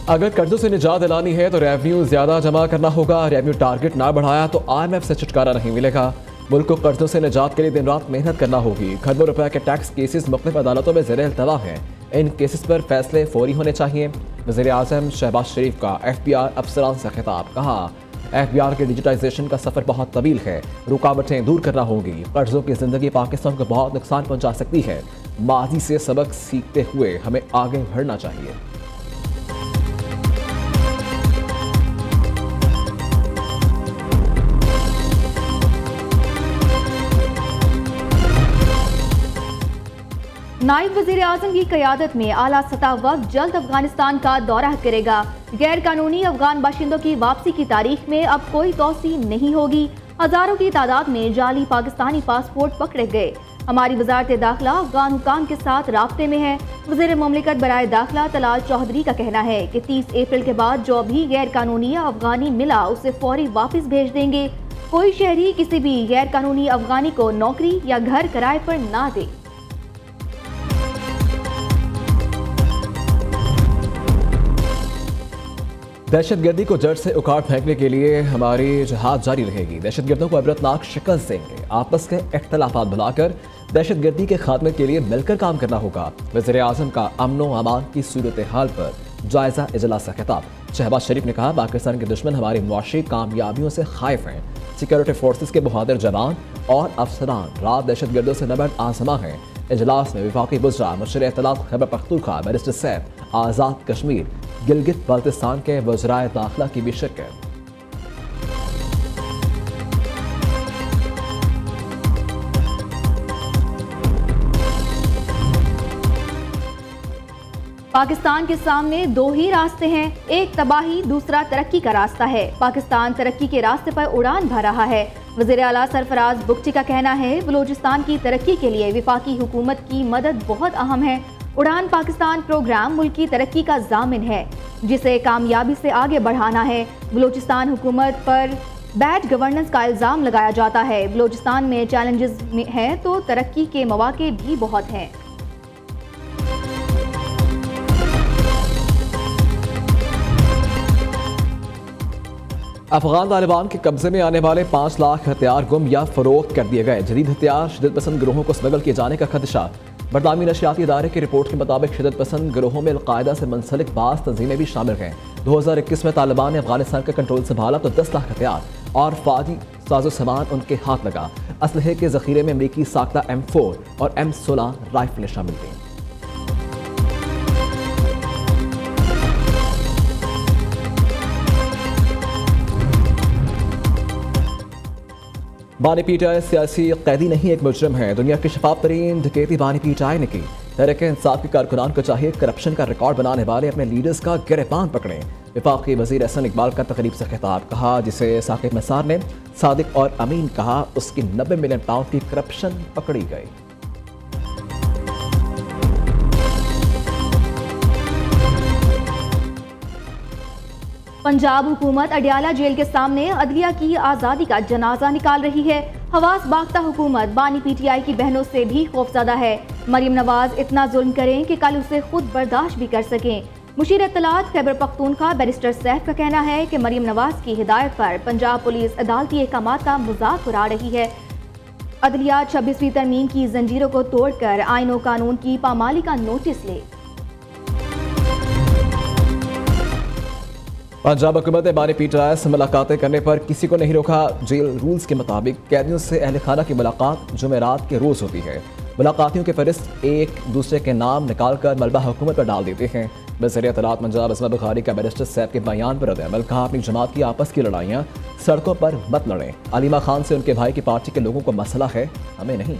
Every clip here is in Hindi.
अगर कर्जों से निजात दिलानी है तो रेवेन्यू ज्यादा जमा करना होगा। रेवेन्यू टारगेट ना बढ़ाया तो IMF से छुटकारा नहीं मिलेगा। मुल्क को कर्जों से निजात के लिए दिन रात मेहनत करना होगी। खरबों रुपए के टैक्स केसेस मुख्तलिफ अदालतों में ज़ेर इल्तवा हैं। इन केसेस पर फैसले फौरी होने चाहिए। वज़ीर आज़म शहबाज शरीफ का FBR अफसरान से खिताब। कहा FBR के डिजिटाइजेशन का सफ़र बहुत तवील है, रुकावटें दूर करना होंगी। कर्जों की ज़िंदगी पाकिस्तान को बहुत नुकसान पहुँचा सकती है। माजी से सबक सीखते हुए हमें आगे बढ़ना चाहिए। नायब वज़ीर आज़म की क़यादत में आला सतह वफ़द जल्द अफगानिस्तान का दौरा करेगा। गैर कानूनी अफगान बाशिंदों की वापसी की तारीख में अब कोई तोसी नहीं होगी। हज़ारों की तादाद में जाली पाकिस्तानी पासपोर्ट पकड़े गए। हमारी वजारत दाखिला अफगान हुकाम के साथ राब्ते में है। वज़ीर मुमलिकत बराए दाखिला तलाल चौधरी का कहना है कि 30 अप्रैल के बाद जो भी गैर कानूनी अफगानी मिला उसे फौरी वापस भेज देंगे। कोई शहरी किसी भी गैर कानूनी अफगानी को नौकरी या घर किराए पर ना दे। दहशतगर्दी को जड़ से उखाड़ फेंकने के लिए हमारी जहाद जारी रहेगी। दहशतगर्दों को इबरतनाक शिकस्त देंगे। आपस के इख्तलाफात भुलाकर दहशतगर्दी के खात्मे के लिए मिलकर काम करना होगा। वज़ीर आज़म का अमन व अमान की सूरत हाल पर जायजा इजलास से खिताब। शहबाज शरीफ ने कहा पाकिस्तान के दुश्मन हमारी मुआशी कामयाबियों से खाइफ हैं। सिक्योरिटी फोर्सेस के बहादुर जवान और अफसरान रात दहशतगर्दों से नबर्द आजमा हैं। इजलास में वफाकी बुज़रा मुशीर इत्तलात खैबर पख्तूनख्वा बैरिस्टर सैफ आज़ाद कश्मीर गिलगित बाल्तिस्तान के वज़राए दाखिला की भी शिरकत। पाकिस्तान के सामने दो ही रास्ते हैं, एक तबाही दूसरा तरक्की का रास्ता है। पाकिस्तान तरक्की के रास्ते पर उड़ान भर रहा है। वज़ीर आला सरफराज बुगटी का कहना है बलूचिस्तान की तरक्की के लिए वफाकी हुकूमत की मदद बहुत अहम है। उड़ान पाकिस्तान प्रोग्राम मुल्क की तरक्की का जामिन है जिसे कामयाबी से आगे बढ़ाना है। बलूचिस्तान हुकूमत पर बैड गवर्नेंस का इल्ज़ाम लगाया जाता है। बलूचिस्तान में चैलेंजेस हैं तो तरक्की के मौके भी बहुत हैं। अफगान तालिबान के कब्जे में आने वाले 5 लाख हथियार गुम या फरोख्त कर दिए गए। जदीद हथियार शिदत पसंद गिरोहों को स्मगल किए जाने का खदशा। बरतानवी नशियाती इदारे की रिपोर्ट के मुताबिक शिदत पसंद गिरोहों में अलकायदा से मुंसलिक बास तंजीमें भी शामिल हैं। 2021 में तालिबान ने अफगानिस्तान का कंट्रोल संभाला तो 10 लाख हथियार और फौजी साजो सामान उनके हाथ लगा। असलहे के जखीरे में अमरीकी साख्ता M4 और M16 राइफलें शामिल थीं। बानी पीटाई सियासी कैदी नहीं एक मुजरिम है। दुनिया की शफाफ तरीन डकैती बानी पीटाई ने की। तहरीक इंसाफ के कारकुनान को चाहिए करप्शन का रिकॉर्ड बनाने वाले अपने लीडर्स का गिरबान पकड़ें। वफाकी वजीर एहसन इकबाल का तकरीब से खिताब। कहा जिसे साकिब निसार ने सादिक और अमीन कहा उसकी 90 मिलियन पाउंड की करप्शन पकड़ी गई। पंजाब हुकूमत अडियाला जेल के सामने अदलिया की आज़ादी का जनाजा निकाल रही है। हवास बाख्ता हुकूमत बानी PTI की बहनों से भी खौफज़दा है। मरियम नवाज इतना जुल्म करें कि कल उसे खुद बर्दाश्त भी कर सकें। मुशीर इत्तलात खैबर पख्तूनख्वा बैरिस्टर सैफ का कहना है कि मरियम नवाज की हिदायत पर पंजाब पुलिस अदालती अहकामात का मजाक उड़ा रही है। अदलिया 26वीं तरमीम की जंजीरों को तोड़कर आईन और कानून की पामाली का नोटिस ले। पंजाब हुकूमत ने बानी पीटाई से मुलाकातें करने पर किसी को नहीं रोका। जेल रूल्स के मुताबिक कैदियों से अहल खाना की मुलाकात जुमेरात के रोज़ होती है। मुलाकातियों के फहरिस्त एक दूसरे के नाम निकाल कर मलबा हुकूमत पर डाल देते हैं। वज़ीर इत्तलात पंजाब असमा बुखारी का बैरिस्टर सैफ के बयान पर रद्द-ए-अमल। कहा अपनी जमात की आपस की लड़ाइयाँ सड़कों पर मत लड़ें। अलीमा खान से उनके भाई की पार्टी के लोगों को मसला है, हमें नहीं।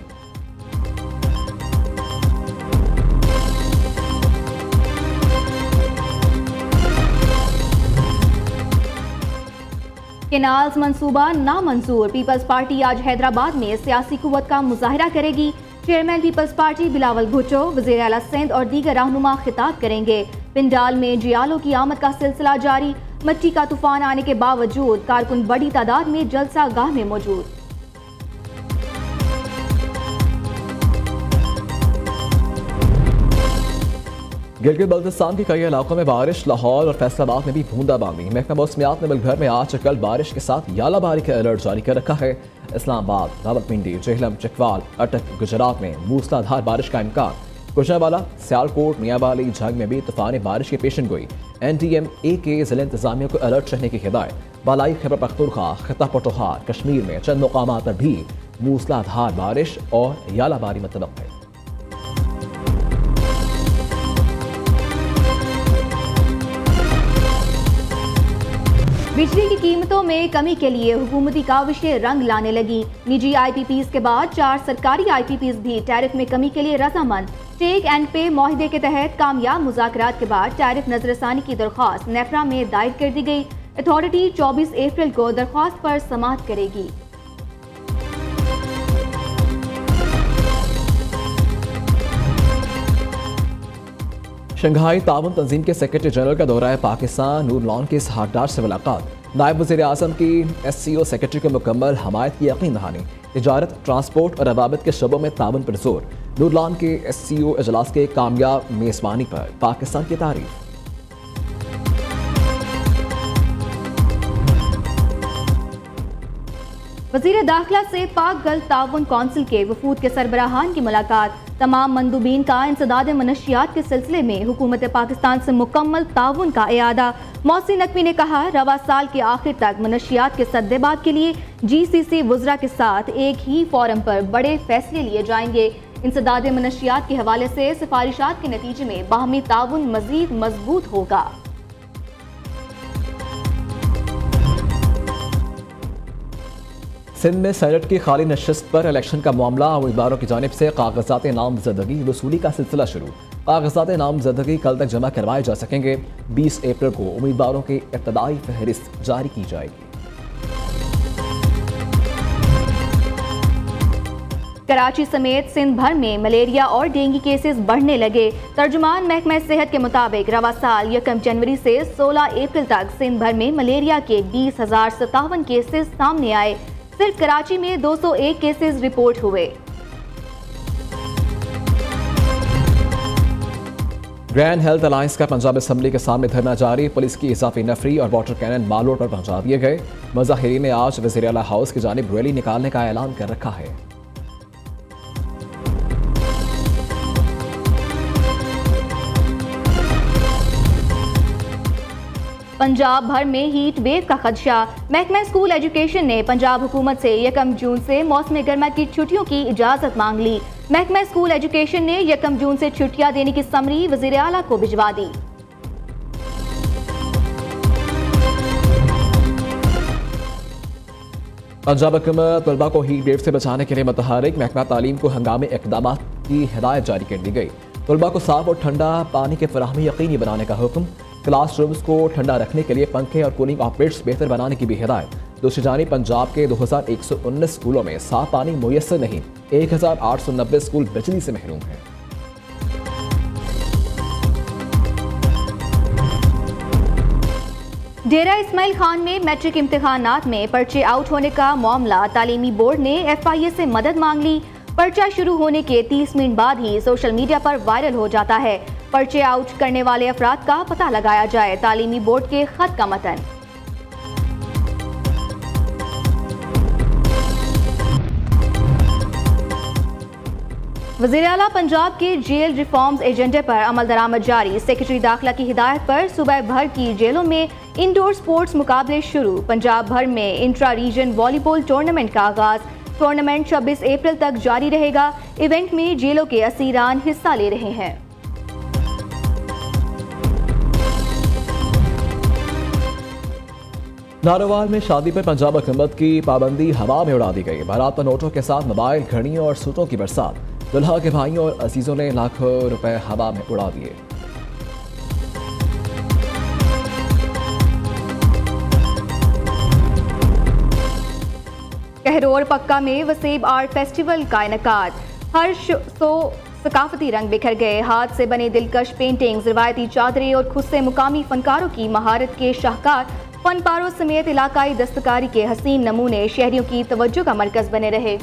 केनाल्स मंसूबा नामंजूर। पीपल्स पार्टी आज हैदराबाद में सियासी कुव्वत का मुजाहरा करेगी। Chairman People's Party Bilawal Bhutto वज़ीर आला सिंध और दीगर रहनुमा खिताब करेंगे। पिंडाल में जियालों की आमद का सिलसिला जारी। मट्टी का तूफान आने के बावजूद कारकुन बड़ी तादाद में जलसा गाह में मौजूद। गिलगित बल्तिस्तान के कई इलाकों में बारिश, लाहौर और फैसलाबाद में भी बूंदाबांदी। महकमा मौसमियात ने मुल्क भर में आज कल बारिश के साथ यालाबारी का अलर्ट जारी कर रखा है। इस्लामाबाद, रावलपिंडी, जेहलम, चकवाल, अटक, गुजरात में मूसलाधार बारिश का इम्कान। गुजरावाला, सियालकोट, मियाँवाली, झंग में भी तूफानी बारिश की पेशन गोई। NDMA के जिला इंतजामिया को अलर्ट रहने की हिदायत। बालाई खैबर पख्तूनख्वा, खिता पटोहार, कश्मीर में चंद मुकामात पर भी मूसलाधार बारिश और यालाबारी मुतवक्किल है। बिजली की कीमतों में कमी के लिए हुकूमती काविशें रंग लाने लगी। निजी IPPs के बाद 4 सरकारी IPPs भी टैरिफ में कमी के लिए रजामंद। टेक एंड पे माहिदे के तहत कामयाब मुज़ाकरात के बाद टैरिफ नजरसानी की दरख्वास्त नेफ्रा में दायर कर दी गई। अथॉरिटी 24 अप्रैल को दरख्वास्त पर समाअत करेगी। शंघाई ताउन तंजीम के सेक्रेटरी जनरल का दौरा पाकिस्तान, नूर लॉन के इसहाकडार से मुलाकात। नायब वज़ीर आज़म की SCO सेक्रेटरी को मुकम्मल हमायत की यकीन दहानी। तिजारत, ट्रांसपोर्ट और रवाबत के शबों में ताउन पर जोर। नूर लॉन के SCO इजलास के कामयाब मेज़बानी पर पाकिस्तान की तारीफ। वज़ीर दाखिला से पाक गल्फ ताउन कौंसिल के वफूद के सरबराहान की मुलाकात। तमाम मंदूबीन का इंसदाद मनशियात के सिलसिले में हुकूमत पाकिस्तान से मुकम्मल ताउन का इयादा। मौसी नकवी ने कहा, रवा साल के आखिर तक मनशियात के सद्देबात के लिए GCC वुज़रा के साथ एक ही फोरम पर बड़े फैसले लिए जाएंगे। इंसदाद मनशियात के हवाले से सिफारिशात के नतीजे में बाहमी ताउन मजीद मजबूत होगा। सिंध में सेनेट की खाली नशिस्त पर इलेक्शन का मामला। उम्मीदवारों की जानिब से कागजात नामजदगी वसूली का सिलसिला शुरू। कागजात नामजदगी कल तक जमा करवाए जा सकेंगे। 20 अप्रैल को उम्मीदवारों की इब्तदाई फहरिस्त जारी की जाएगी। कराची समेत सिंध भर में मलेरिया और डेंगू केसेस बढ़ने लगे। तर्जुमान महकमा सेहत के मुताबिक रवा साल 1 जनवरी से 16 अप्रैल तक सिंध भर में मलेरिया के 20,057 केसेस सामने आए। सिर्फ कराची में 201 केसेस रिपोर्ट हुए। ग्रैंड हेल्थ अलायंस का पंजाब असम्बली के सामने धरना जारी। पुलिस की इजाफी नफरी और वाटर कैनन माल रोड पर पहुंचा दिए गए। मुजाहिरीन ने आज वज़ीर आला हाउस की जानिब रैली निकालने का ऐलान कर रखा है। पंजाब भर में हीट वेव का खदशा। महकमा स्कूल एजुकेशन ने पंजाब हुकूमत से 1 जून से मौसम गर्मा की छुट्टियों की इजाजत मांग ली। महकमा स्कूल एजुकेशन ने 1 जून से छुट्टियां देने की समरी वज़ीर आला को भिजवा दी। पंजाब हुकूमत तलबा को हीट वेव से बचाने के लिए मुतहरिक। महकमा तालीम को हंगामी इक़दाम की हिदायत जारी कर दी गई। तलबा को साफ और ठंडा पानी की फराहमी यकीनी बनाने का हुक्म। क्लासरूम्स को ठंडा रखने के लिए पंखे और कूलिंग ऑपरेट्स बेहतर बनाने की भी हिदायत। दूसरी जानिब पंजाब के 2119 स्कूलों में साफ पानी मुयस्सर नहीं। 1890 स्कूल बिजली से महरूम हैं। डेरा इस्माइल खान में मैट्रिक इम्तिहानात में पर्चे आउट होने का मामला। तालीमी बोर्ड ने FIA से मदद मांग ली। पर्चा शुरू होने के 30 मिनट बाद ही सोशल मीडिया पर वायरल हो जाता है। पर्चे आउट करने वाले अफराद का पता लगाया जाए। तालीमी बोर्ड के खत का मतन। वज़ीर आला पंजाब के जेल रिफॉर्म्स एजेंडे पर अमल दरामद जारी। सेक्रेटरी दाखिला की हिदायत पर सूबे भर की जेलों में इंडोर स्पोर्ट्स मुकाबले शुरू। पंजाब भर में इंट्रा रीजन वॉलीबॉल टूर्नामेंट का आगाज। टूर्नामेंट 26 अप्रैल तक जारी रहेगा। इवेंट में जेलों के असीरान हिस्सा ले रहे हैं। नारोवाल में शादी पर पंजाब हुकूमत की पाबंदी हवा में उड़ा दी गई। बारात पर नोटों के साथ मोबाइल, घड़ियों और सूटों की बरसात। दुल्हा के भाइयों और अजीजों ने लाखों रुपए हवा में उड़ा दिए। कहरोर पक्का में वसीब आर्ट फेस्टिवल का इनकाद। हर शो सकाफती रंग बिखर गए। हाथ से बने दिलकश पेंटिंग्स, रिवायती चादरें और खुद से मुकामी फनकारों की महारत के शाहकार फनपारों समेत इलाकाई दस्तकारी के हसीन नमूने शहरियों की तवज्जो का मरकज बने रहे।